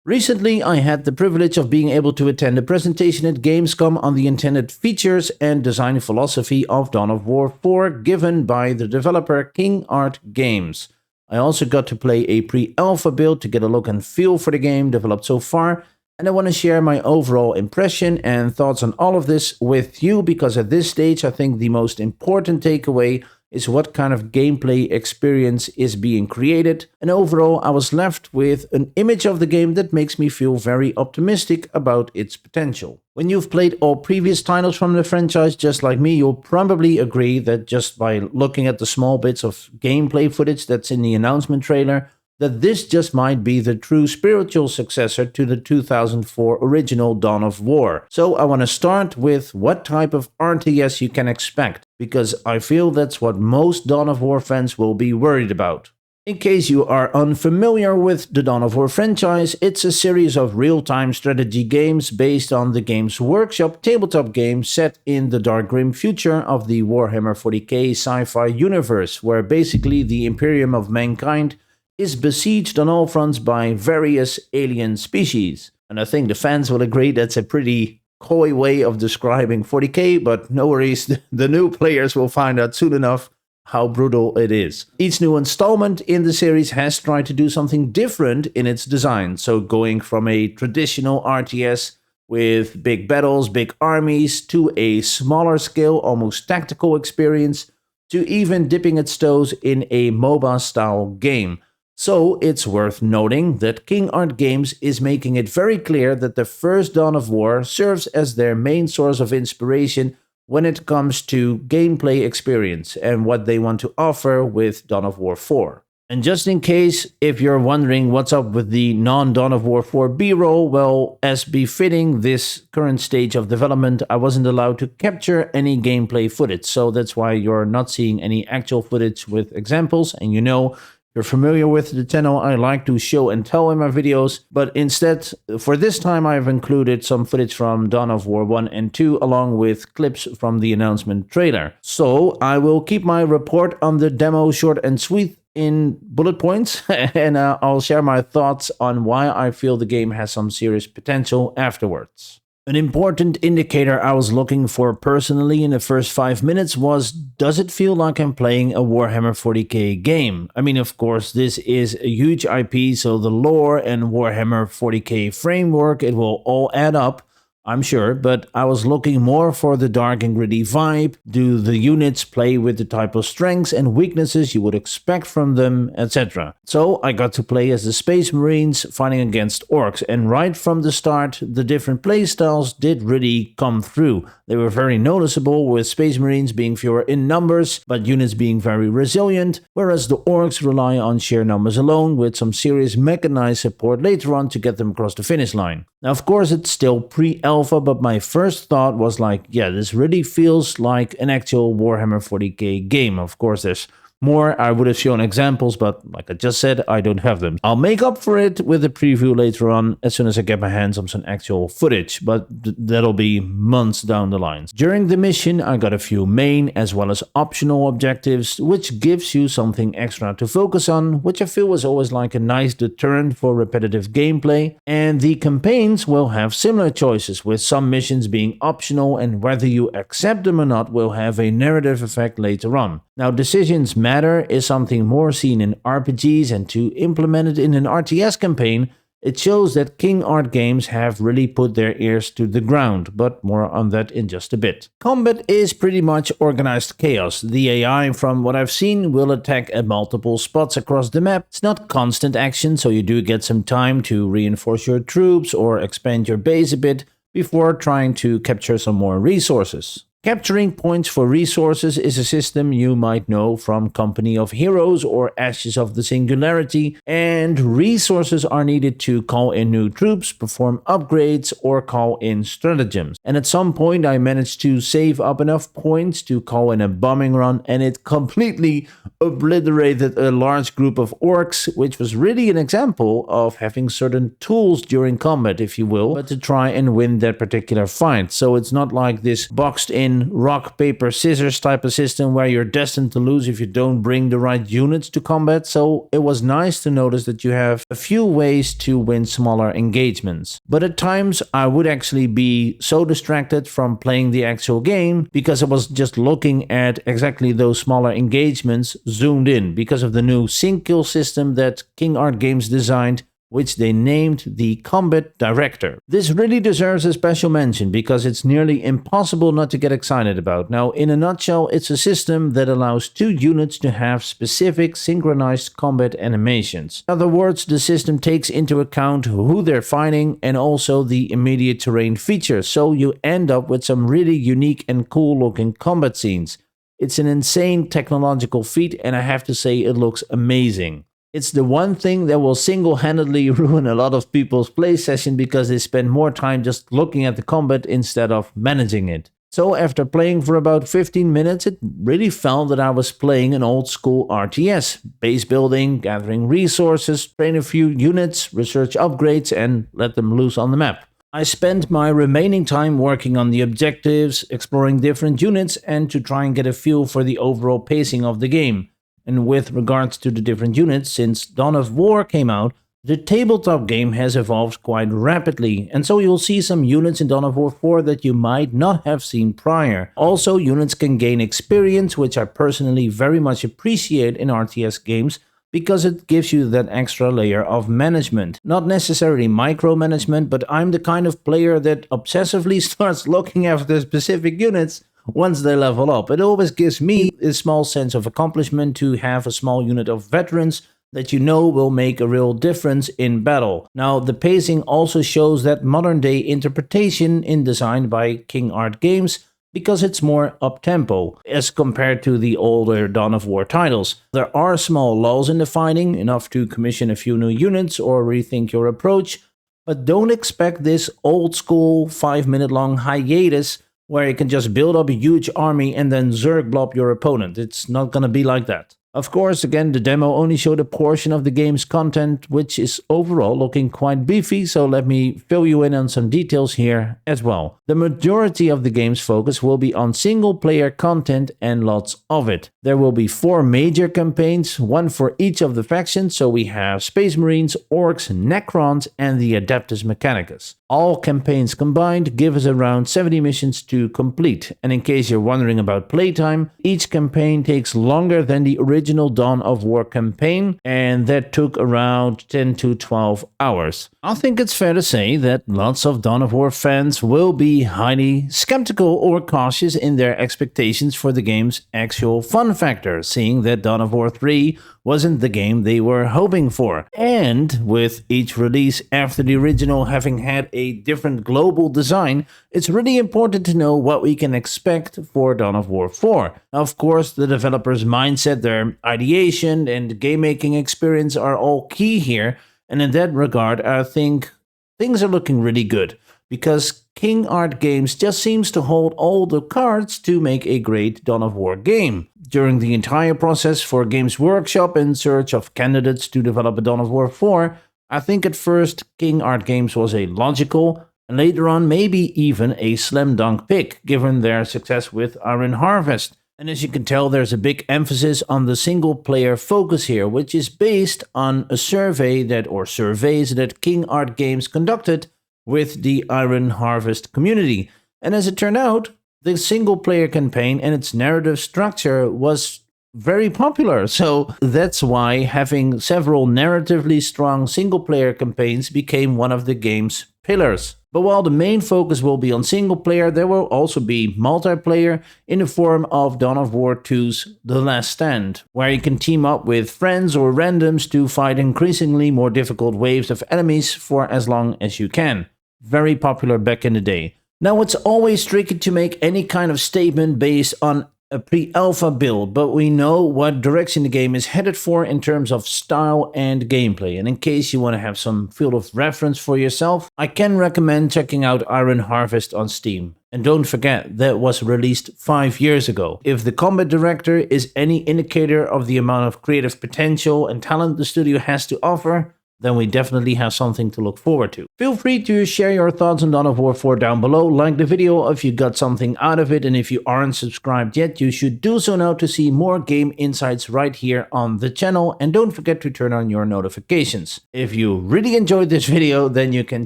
Recently, I had the privilege of being able to attend a presentation at Gamescom on the intended features and design philosophy of Dawn of War 4 given by the developer King Art Games. I also got to play a pre-alpha build to get a look and feel for the game developed so far, and I want to share my overall impression and thoughts on all of this with you because at this stage I think the most important takeaway is what kind of gameplay experience is being created, and overall I was left with an image of the game that makes me feel very optimistic about its potential. When you've played all previous titles from the franchise just like me, you'll probably agree that just by looking at the small bits of gameplay footage that's in the announcement trailer, that this just might be the true spiritual successor to the 2004 original Dawn of War. So I want to start with what type of RTS you can expect, because I feel that's what most Dawn of War fans will be worried about. In case you are unfamiliar with the Dawn of War franchise, it's a series of real-time strategy games based on the Games Workshop tabletop game set in the dark grim future of the Warhammer 40k sci-fi universe, where basically the Imperium of Mankind is besieged on all fronts by various alien species. And I think the fans will agree that's a pretty coy way of describing 40k, but no worries, the new players will find out soon enough how brutal it is. Each new installment in the series has tried to do something different in its design, so going from a traditional RTS with big battles, big armies, to a smaller scale, almost tactical experience, to even dipping its toes in a MOBA style game. So it's worth noting that King Art Games is making it very clear that the first Dawn of War serves as their main source of inspiration when it comes to gameplay experience and what they want to offer with Dawn of War 4. And just in case if you're wondering what's up with the non-Dawn of War 4 B-roll, well, as befitting this current stage of development, I wasn't allowed to capture any gameplay footage, so that's why you're not seeing any actual footage with examples, and you know, you're familiar with the channel, I like to show and tell in my videos, but instead, for this time I've included some footage from Dawn of War 1 and 2 along with clips from the announcement trailer. So I will keep my report on the demo short and sweet in bullet points, and I'll share my thoughts on why I feel the game has some serious potential afterwards. An important indicator I was looking for personally in the first 5 minutes was, does it feel like I'm playing a Warhammer 40k game? I mean, of course, this is a huge IP, so the lore and Warhammer 40k framework, it will all add up, I'm sure, but I was looking more for the dark and gritty vibe. Do the units play with the type of strengths and weaknesses you would expect from them, etc. So I got to play as the Space Marines fighting against orcs, and right from the start, the different playstyles did really come through. They were very noticeable, with Space Marines being fewer in numbers, but units being very resilient, whereas the orcs rely on sheer numbers alone, with some serious mechanized support later on to get them across the finish line. Now, of course, it's still pre-alpha, but my first thought was like, yeah, this really feels like an actual Warhammer 40k game. Of course, there's more. I would have shown examples, but like I just said, I don't have them. I'll make up for it with a preview later on as soon as I get my hands on some actual footage, but that'll be months down the line. During the mission, I got a few main as well as optional objectives, which gives you something extra to focus on, which I feel was always like a nice deterrent for repetitive gameplay. And the campaigns will have similar choices, with some missions being optional, and whether you accept them or not will have a narrative effect later on. Now, decisions matter is something more seen in RPGs, and to implement it in an RTS campaign, it shows that King Art Games have really put their ears to the ground, but more on that in just a bit. Combat is pretty much organized chaos. The AI, from what I've seen, will attack at multiple spots across the map. It's not constant action, so you do get some time to reinforce your troops or expand your base a bit before trying to capture some more resources. Capturing points for resources is a system you might know from Company of Heroes or Ashes of the Singularity, and resources are needed to call in new troops, perform upgrades, or call in stratagems. And at some point I managed to save up enough points to call in a bombing run, and it completely obliterated a large group of orcs, which was really an example of having certain tools during combat, if you will, but to try and win that particular fight. So it's not like this boxed in win rock, paper, scissors type of system where you're destined to lose if you don't bring the right units to combat. So it was nice to notice that you have a few ways to win smaller engagements. But at times I would actually be so distracted from playing the actual game because I was just looking at exactly those smaller engagements zoomed in because of the new sync kill system that King Art Games designed, which they named the Combat Director. This really deserves a special mention because it's nearly impossible not to get excited about. Now, in a nutshell, it's a system that allows two units to have specific synchronized combat animations. In other words, the system takes into account who they're fighting and also the immediate terrain features, so you end up with some really unique and cool looking combat scenes. It's an insane technological feat, and I have to say it looks amazing. It's the one thing that will single-handedly ruin a lot of people's play session because they spend more time just looking at the combat instead of managing it. So after playing for about 15 minutes, it really felt that I was playing an old school RTS. Base building, gathering resources, train a few units, research upgrades, and let them loose on the map. I spent my remaining time working on the objectives, exploring different units, and to try and get a feel for the overall pacing of the game. And with regards to the different units, since Dawn of War came out, the tabletop game has evolved quite rapidly, and so you'll see some units in Dawn of War 4 that you might not have seen prior. Also, units can gain experience, which I personally very much appreciate in RTS games, because it gives you that extra layer of management. Not necessarily micromanagement, but I'm the kind of player that obsessively starts looking after specific units once they level up. It always gives me a small sense of accomplishment to have a small unit of veterans that you know will make a real difference in battle. Now, the pacing also shows that modern day interpretation in design by King Art Games because it's more up-tempo as compared to the older Dawn of War titles. There are small lulls in the fighting, enough to commission a few new units or rethink your approach, but don't expect this old school 5-minute long hiatus where you can just build up a huge army and then zerg blob your opponent. It's not gonna be like that. Of course, again, the demo only showed a portion of the game's content, which is overall looking quite beefy, so let me fill you in on some details here as well. The majority of the game's focus will be on single-player content and lots of it. There will be 4 major campaigns, one for each of the factions, so we have Space Marines, Orcs, Necrons, and the Adeptus Mechanicus. All campaigns combined give us around 70 missions to complete, and in case you're wondering about playtime, each campaign takes longer than the original Dawn of War campaign, and that took around 10 to 12 hours. I think it's fair to say that lots of Dawn of War fans will be highly skeptical or cautious in their expectations for the game's actual fun factor, seeing that Dawn of War 3 wasn't the game they were hoping for. And with each release after the original having had a different global design, it's really important to know what we can expect for Dawn of War 4. Of course, the developer's mindset, their ideation, and game-making experience are all key here, and in that regard, I think things are looking really good, because King Art Games just seems to hold all the cards to make a great Dawn of War game. During the entire process for Games Workshop in search of candidates to develop a Dawn of War 4, I think at first King Art Games was a logical, and later on maybe even a slam dunk pick, given their success with Iron Harvest. And as you can tell, there's a big emphasis on the single-player focus here, which is based on a surveys that King Art Games conducted with the Iron Harvest community. And as it turned out, the single-player campaign and its narrative structure was very popular. So that's why having several narratively strong single-player campaigns became one of the game's pillars. But while the main focus will be on single player, there will also be multiplayer in the form of Dawn of War 2's The Last Stand, where you can team up with friends or randoms to fight increasingly more difficult waves of enemies for as long as you can. Very popular back in the day. Now, it's always tricky to make any kind of statement based on a pre-alpha build, but we know what direction the game is headed for in terms of style and gameplay. And in case you want to have some field of reference for yourself, I can recommend checking out Iron Harvest on Steam. And don't forget, that was released 5 years ago. If the combat director is any indicator of the amount of creative potential and talent the studio has to offer, then we definitely have something to look forward to. Feel free to share your thoughts on Dawn of War 4 down below, like the video if you got something out of it, and if you aren't subscribed yet, you should do so now to see more game insights right here on the channel, and don't forget to turn on your notifications. If you really enjoyed this video, then you can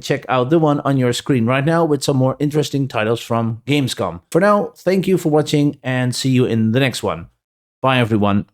check out the one on your screen right now with some more interesting titles from Gamescom. For now, thank you for watching and see you in the next one. Bye everyone.